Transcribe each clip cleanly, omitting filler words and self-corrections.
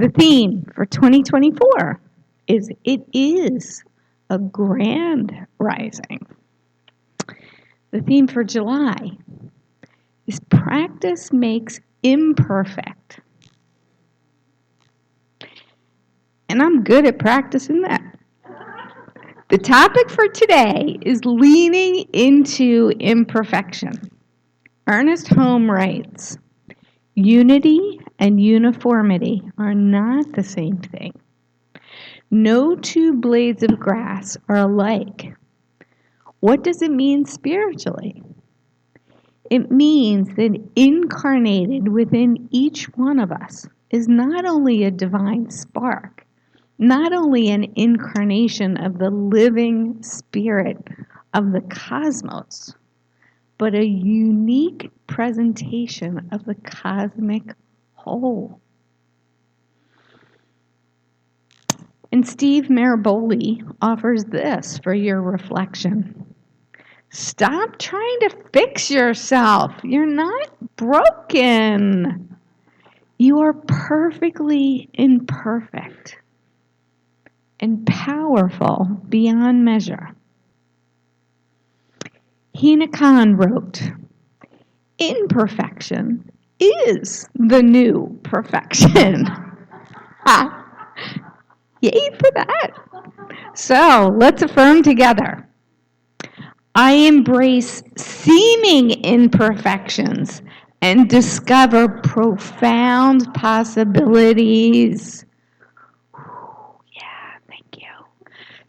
The theme for 2024 is it is a grand rising. The theme for July is practice makes imperfect. And I'm good at practicing that. The topic for today is leaning into imperfection. Ernest Holmes writes, unity and uniformity are not the same thing. No two blades of grass are alike. What does it mean spiritually? It means that incarnated within each one of us is not only a divine spark, not only an incarnation of the living spirit of the cosmos, but a unique presentation of the cosmic whole. And Steve Maraboli offers this for your reflection. Stop trying to fix yourself. You're not broken. You are perfectly imperfect and powerful beyond measure. Hina Khan wrote, imperfection is the new perfection. Yay for that. So let's affirm together. I embrace seeming imperfections and discover profound possibilities. Yeah, thank you.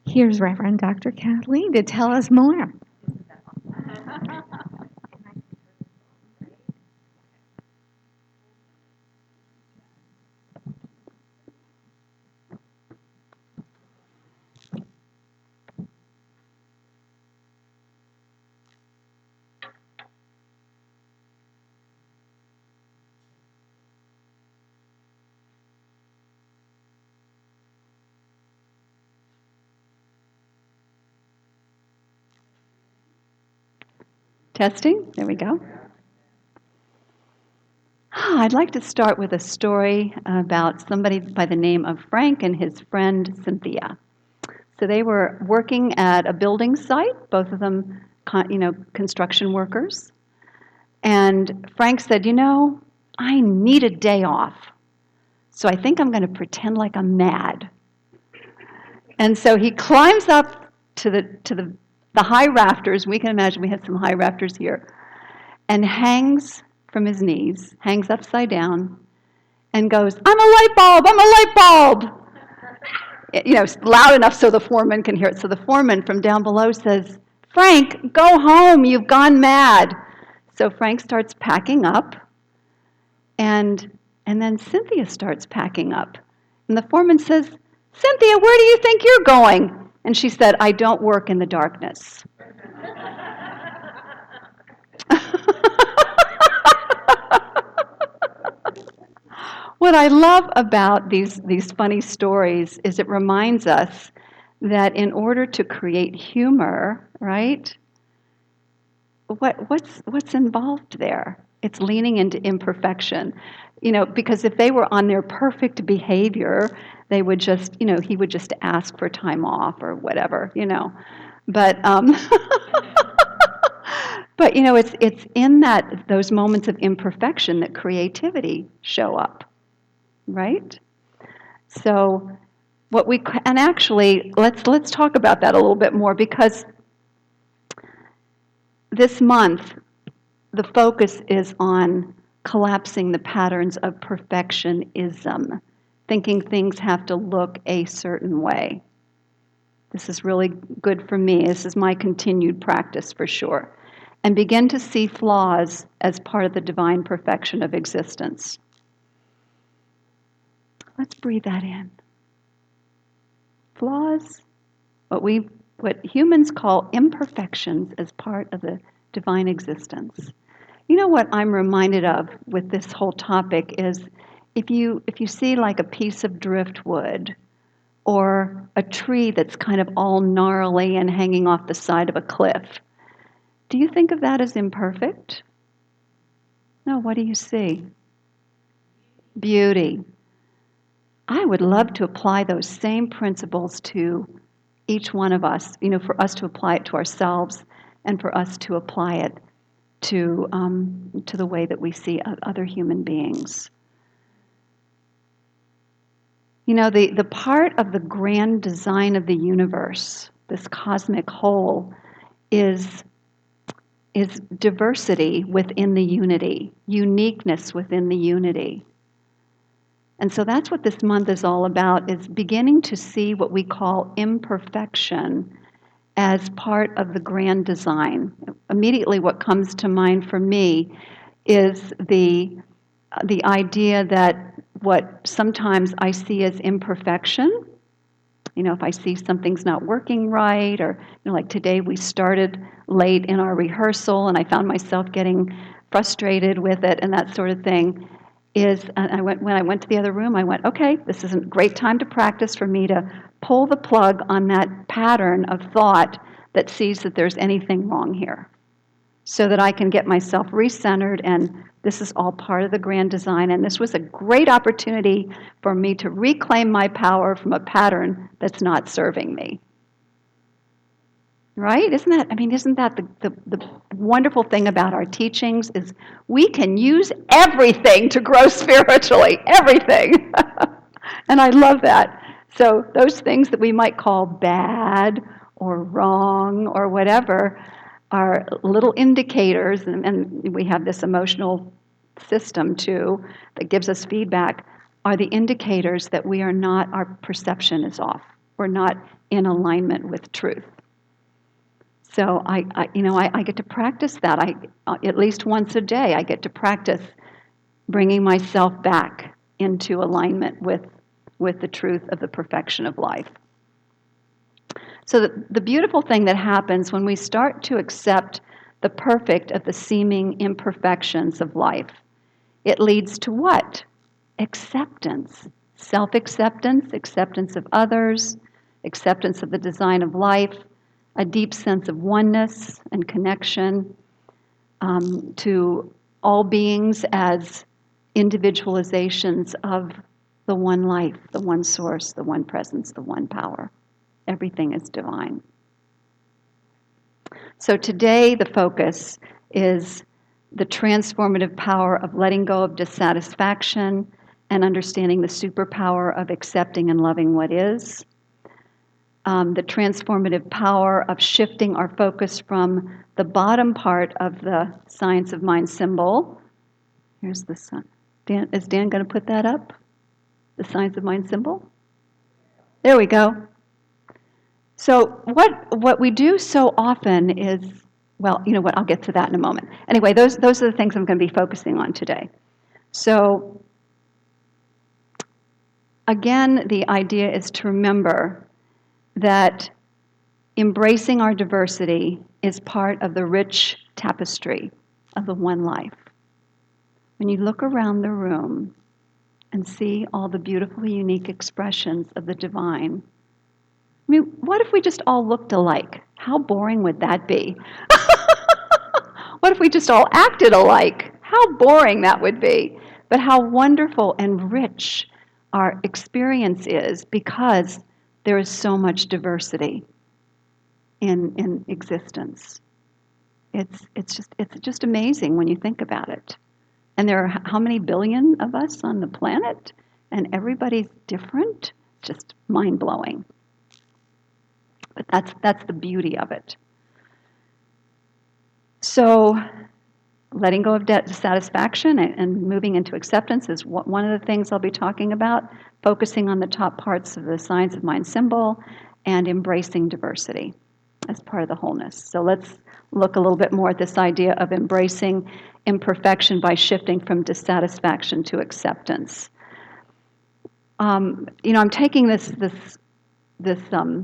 Here's Reverend Dr. Kathleen to tell us more. Testing, there we go. I'd like to start with a story about somebody by the name of Frank and his friend Cynthia. So they were working at a building site, both of them, construction workers. And Frank said, I need a day off. So I think I'm going to pretend like I'm mad. And so he climbs up to the high rafters. We can imagine we had some high rafters here. And hangs from his knees, hangs upside down, and goes, I'm a light bulb, I'm a light bulb. Loud enough so the foreman can hear it. So the foreman from down below says, Frank, go home, you've gone mad. So Frank starts packing up, and then Cynthia starts packing up. And the foreman says, Cynthia, where do you think you're going? And she said, I don't work in the darkness. What I love about these funny stories is it reminds us that in order to create humor, right, what's involved there? It's leaning into imperfection. Because if they were on their perfect behavior, they would just, he would just ask for time off or whatever, But but it's in those moments of imperfection that creativity show up. Right? So and actually let's talk about that a little bit more, because this month the focus is on collapsing the patterns of perfectionism, thinking things have to look a certain way. This is really good for me. This is my continued practice for sure. And begin to see flaws as part of the divine perfection of existence. Let's breathe that in. Flaws, what humans call imperfections as part of the divine existence. What I'm reminded of with this whole topic is if you see like a piece of driftwood or a tree that's kind of all gnarly and hanging off the side of a cliff, do you think of that as imperfect? No, what do you see? Beauty. I would love to apply those same principles to each one of us, for us to apply it to ourselves and for us to apply it to the way that we see other human beings. The part of the grand design of the universe, this cosmic whole, is diversity within the unity, uniqueness within the unity. And so that's what this month is all about, is beginning to see what we call imperfection as part of the grand design. Immediately what comes to mind for me is the idea that what sometimes I see as imperfection, if I see something's not working right, or like today we started late in our rehearsal and I found myself getting frustrated with it and that sort of thing, when I went to the other room, I went, okay, this is a great time to practice for me to pull the plug on that pattern of thought that sees that there's anything wrong here, so that I can get myself recentered, and this is all part of the grand design. And this was a great opportunity for me to reclaim my power from a pattern that's not serving me. Right? Isn't that the wonderful thing about our teachings is we can use everything to grow spiritually, everything. And I love that. So those things that we might call bad or wrong or whatever are little indicators, and we have this emotional system too that gives us feedback, are the indicators that our perception is off. We're not in alignment with truth. So I get to practice that. At least once a day, I get to practice bringing myself back into alignment with the truth of the perfection of life. So the beautiful thing that happens when we start to accept the perfect of the seeming imperfections of life, it leads to what? Acceptance. Self-acceptance, acceptance of others, acceptance of the design of life, a deep sense of oneness and connection to all beings as individualizations of the one life, the one source, the one presence, the one power. Everything is divine. So today the focus is the transformative power of letting go of dissatisfaction and understanding the superpower of accepting and loving what is. The transformative power of shifting our focus from the bottom part of the science of mind symbol. Here's the sun. Is Dan going to put that up? The science of mind symbol? There we go. So what we do so often is, well, you know what, I'll get to that in a moment. Anyway, those are the things I'm going to be focusing on today. So again, the idea is to remember that embracing our diversity is part of the rich tapestry of the one life. When you look around the room and see all the beautiful, unique expressions of the divine, I mean, what if we just all looked alike? How boring would that be? What if we just all acted alike? How boring that would be. But how wonderful and rich our experience is because there is so much diversity in existence. It's just amazing when you think about it. And there are how many billion of us on the planet? And everybody's different? Just mind-blowing. But that's the beauty of it. So letting go of dissatisfaction and moving into acceptance is one of the things I'll be talking about, focusing on the top parts of the science of mind symbol and embracing diversity as part of the wholeness. So let's look a little bit more at this idea of embracing imperfection by shifting from dissatisfaction to acceptance. I'm taking this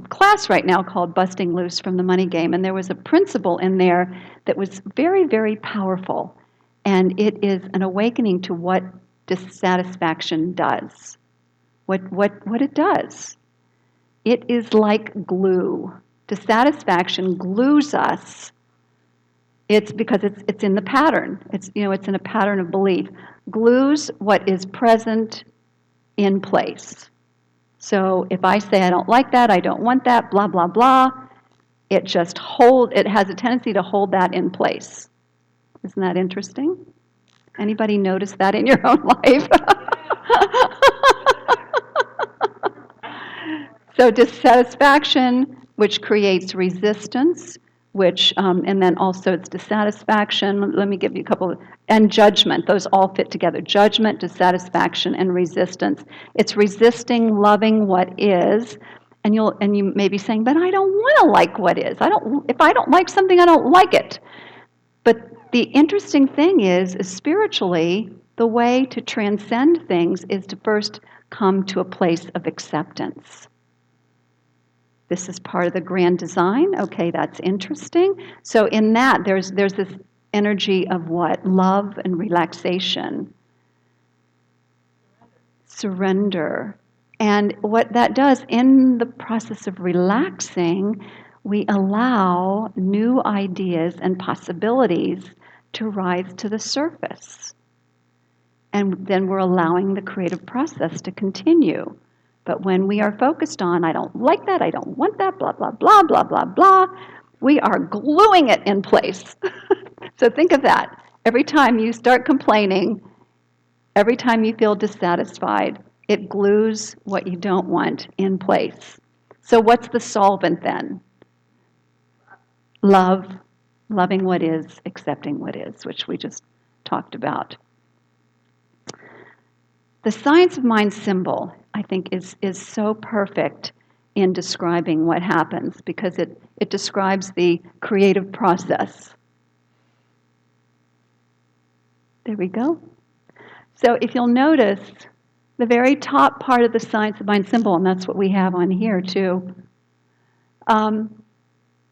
class right now called Busting Loose from the Money Game, and there was a principle in there that was very, very powerful, and it is an awakening to what dissatisfaction does. What it does. It is like glue. Dissatisfaction glues us. It's because it's in the pattern. It's in a pattern of belief. Glues what is present in place. So if I say I don't like that, I don't want that, blah, blah, blah, it has a tendency to hold that in place. Isn't that interesting? Anybody notice that in your own life? So dissatisfaction, which creates resistance, and then also it's dissatisfaction. Let me give you a couple and judgment. Those all fit together. Judgment, dissatisfaction, and resistance. It's resisting loving what is, and you may be saying, but I don't want to like what is. If I don't like something, I don't like it. But the interesting thing is spiritually, the way to transcend things is to first come to a place of acceptance. This is part of the grand design. Okay, that's interesting. So in that, there's this energy of what? Love and relaxation. Surrender. And what that does, in the process of relaxing, we allow new ideas and possibilities to rise to the surface. And then we're allowing the creative process to continue. But when we are focused on, I don't like that, I don't want that, blah, blah, blah, blah, blah, blah, we are gluing it in place. So think of that. Every time you start complaining, every time you feel dissatisfied, it glues what you don't want in place. So what's the solvent then? Love, loving what is, accepting what is, which we just talked about. The science of mind symbol, I think, is so perfect in describing what happens because it describes the creative process. There we go. So if you'll notice, the very top part of the science of mind symbol, and that's what we have on here too, and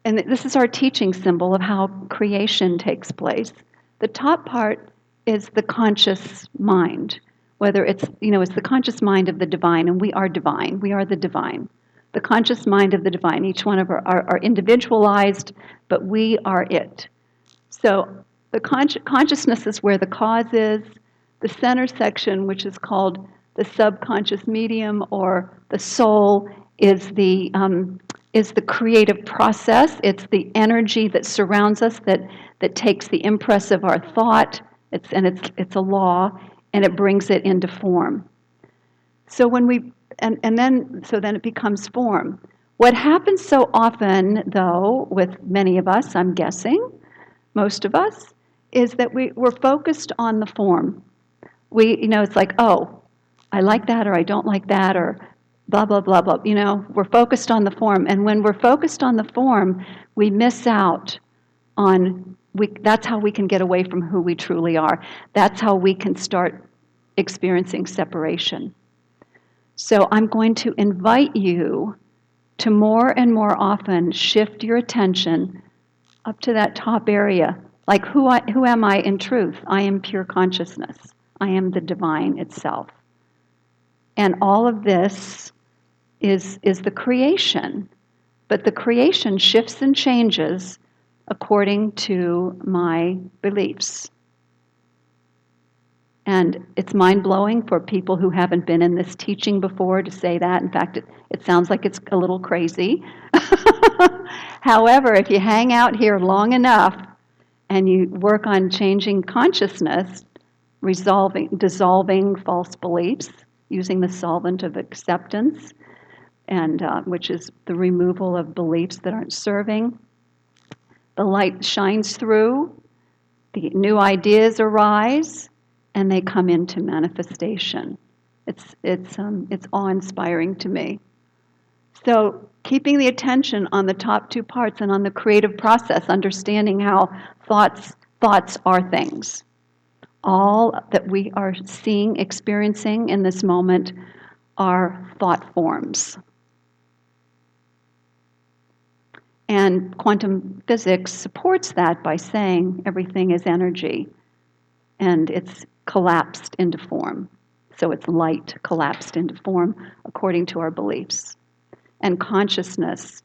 this is our teaching symbol of how creation takes place. The top part is the conscious mind. Whether it's the conscious mind of the divine, and we are divine. We are the divine. The conscious mind of the divine. Each one of are individualized, but we are it. So the consciousness is where the cause is. The center section, which is called the subconscious medium or the soul, is the creative process. It's the energy that surrounds us that takes the impress of our thought. It's a law. And it brings it into form. So then it becomes form. What happens so often, though, with many of us, I'm guessing, most of us, is that we're focused on the form. It's like, oh, I like that, or I don't like that, or blah, blah, blah, blah. We're focused on the form. And when we're focused on the form, we miss out on that's how we can get away from who we truly are. That's how we can start experiencing separation. So I'm going to invite you to more and more often shift your attention up to that top area. Like who am I in truth? I am pure consciousness. I am the divine itself. And all of this is the creation. But the creation shifts and changes according to my beliefs. And it's mind-blowing for people who haven't been in this teaching before to say that. In fact, it sounds like it's a little crazy. However, if you hang out here long enough and you work on changing consciousness, dissolving false beliefs, using the solvent of acceptance, and which is the removal of beliefs that aren't serving, the light shines through, the new ideas arise, and they come into manifestation. It's awe-inspiring to me. So keeping the attention on the top two parts and on the creative process, understanding how thoughts are things. All that we are seeing, experiencing in this moment are thought forms. And quantum physics supports that by saying everything is energy and it's collapsed into form. So it's light collapsed into form according to our beliefs. And consciousness,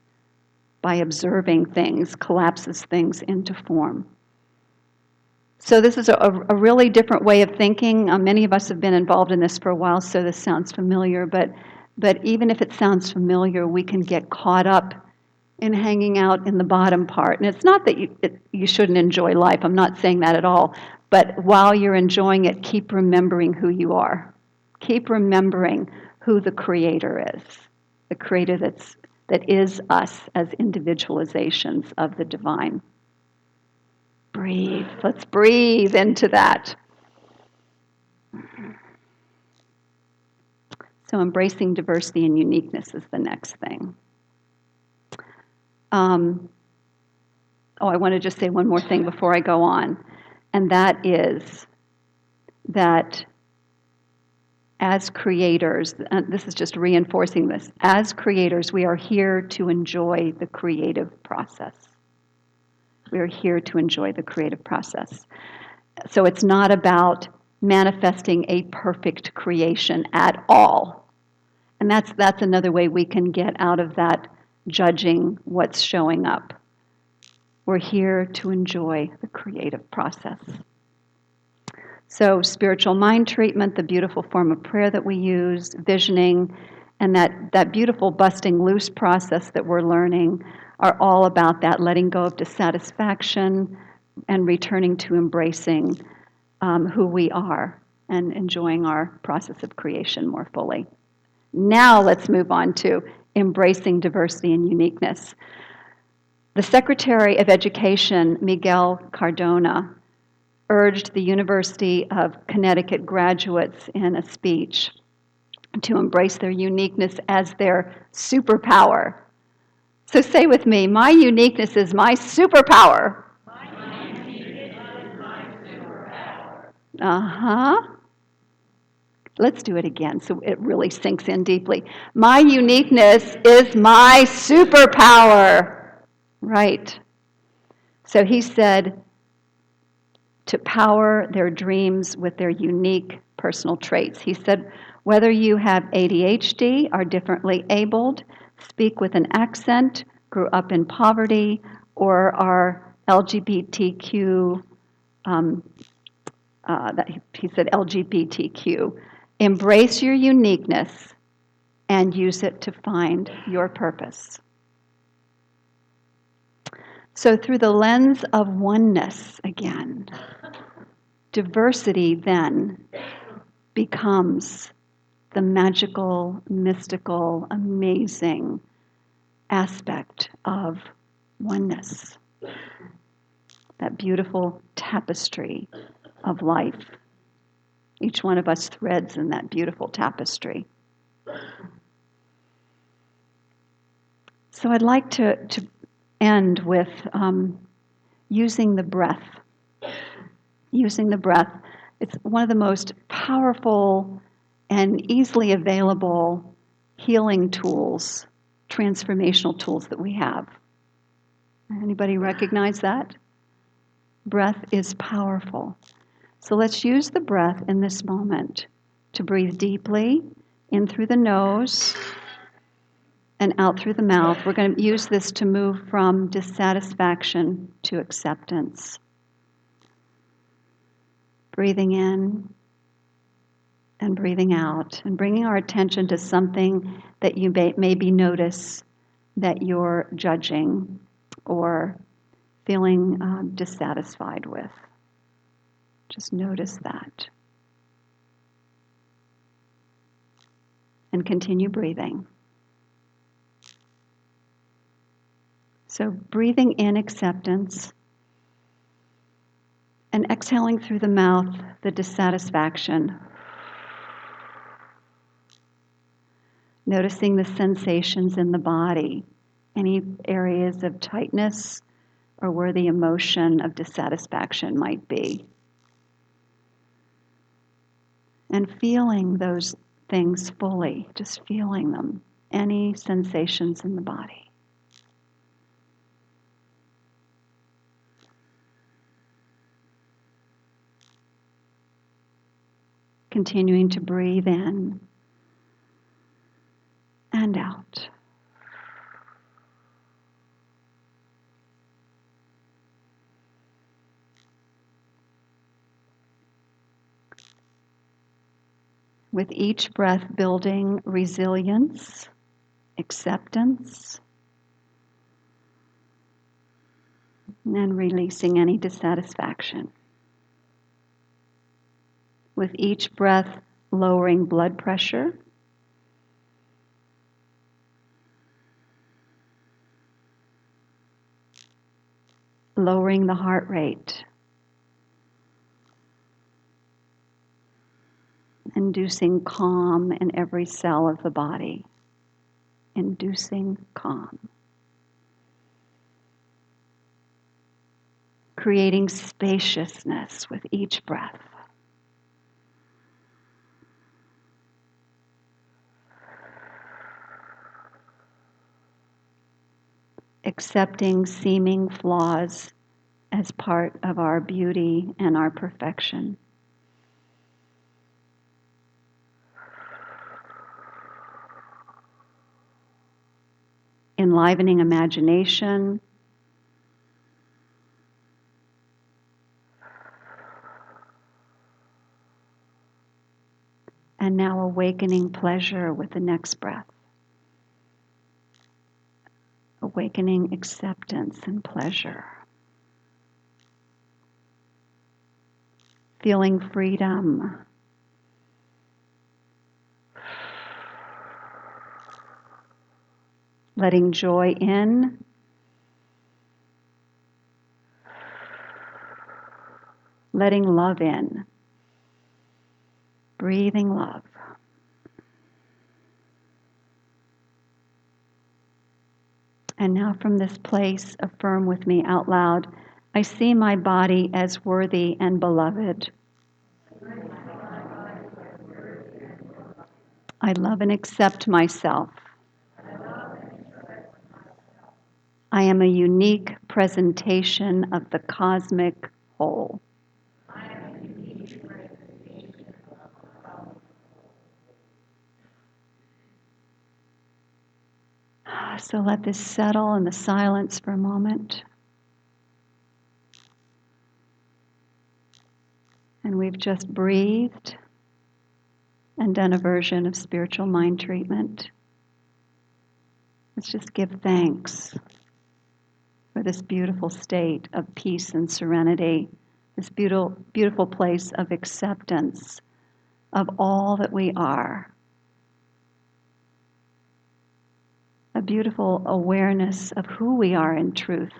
by observing things, collapses things into form. So this is a really different way of thinking. Many of us have been involved in this for a while, so this sounds familiar. But even if it sounds familiar, we can get caught up in hanging out in the bottom part. And it's not that you shouldn't enjoy life. I'm not saying that at all. But while you're enjoying it, keep remembering who you are. Keep remembering who the Creator is. The Creator that is us as individualizations of the divine. Breathe. Let's breathe into that. So embracing diversity and uniqueness is the next thing. I want to just say one more thing before I go on, and that is that as creators, and this is just reinforcing this, as creators, we are here to enjoy the creative process. We are here to enjoy the creative process. So it's not about manifesting a perfect creation at all. And that's another way we can get out of that judging what's showing up. We're here to enjoy the creative process. So spiritual mind treatment, the beautiful form of prayer that we use, visioning, and that beautiful busting loose process that we're learning are all about that, letting go of dissatisfaction and returning to embracing who we are and enjoying our process of creation more fully. Now let's move on to embracing diversity and uniqueness. The Secretary of Education, Miguel Cardona, urged the University of Connecticut graduates in a speech to embrace their uniqueness as their superpower. So say with me, my uniqueness is my superpower. My uniqueness is my superpower. Uh-huh. Let's do it again so it really sinks in deeply. My uniqueness is my superpower. Right. So he said to power their dreams with their unique personal traits. He said, whether you have ADHD, are differently abled, speak with an accent, grew up in poverty, or are LGBTQ, he said LGBTQ, embrace your uniqueness and use it to find your purpose. So through the lens of oneness again, diversity then becomes the magical, mystical, amazing aspect of oneness. That beautiful tapestry of life. Each one of us threads in that beautiful tapestry. So I'd like to end with using the breath. Using the breath. It's one of the most powerful and easily available healing tools, transformational tools that we have. Anybody recognize that? Breath is powerful. So let's use the breath in this moment to breathe deeply in through the nose and out through the mouth. We're going to use this to move from dissatisfaction to acceptance. Breathing in and breathing out, and bringing our attention to something that you maybe notice that you're judging or feeling dissatisfied with. Just notice that. And continue breathing. So breathing in acceptance and exhaling through the mouth the dissatisfaction. Noticing the sensations in the body, any areas of tightness or where the emotion of dissatisfaction might be. And feeling those things fully, just feeling them, any sensations in the body. Continuing to breathe in and out. With each breath, building resilience, acceptance, and releasing any dissatisfaction. With each breath, lowering blood pressure, lowering the heart rate, inducing calm in every cell of the body, inducing calm. Creating spaciousness with each breath. Accepting seeming flaws as part of our beauty and our perfection. Enlivening imagination. And now awakening pleasure with the next breath. Awakening acceptance and pleasure. Feeling freedom. Letting joy in. Letting love in. Breathing love. And now from this place, affirm with me out loud, I see my body as worthy and beloved. I love and accept myself. I am a unique presentation of the cosmic whole. So let this settle in the silence for a moment. And we've just breathed and done a version of spiritual mind treatment. Let's just give thanks for this beautiful state of peace and serenity, this beautiful place of acceptance of all that we are. A beautiful awareness of who we are in truth.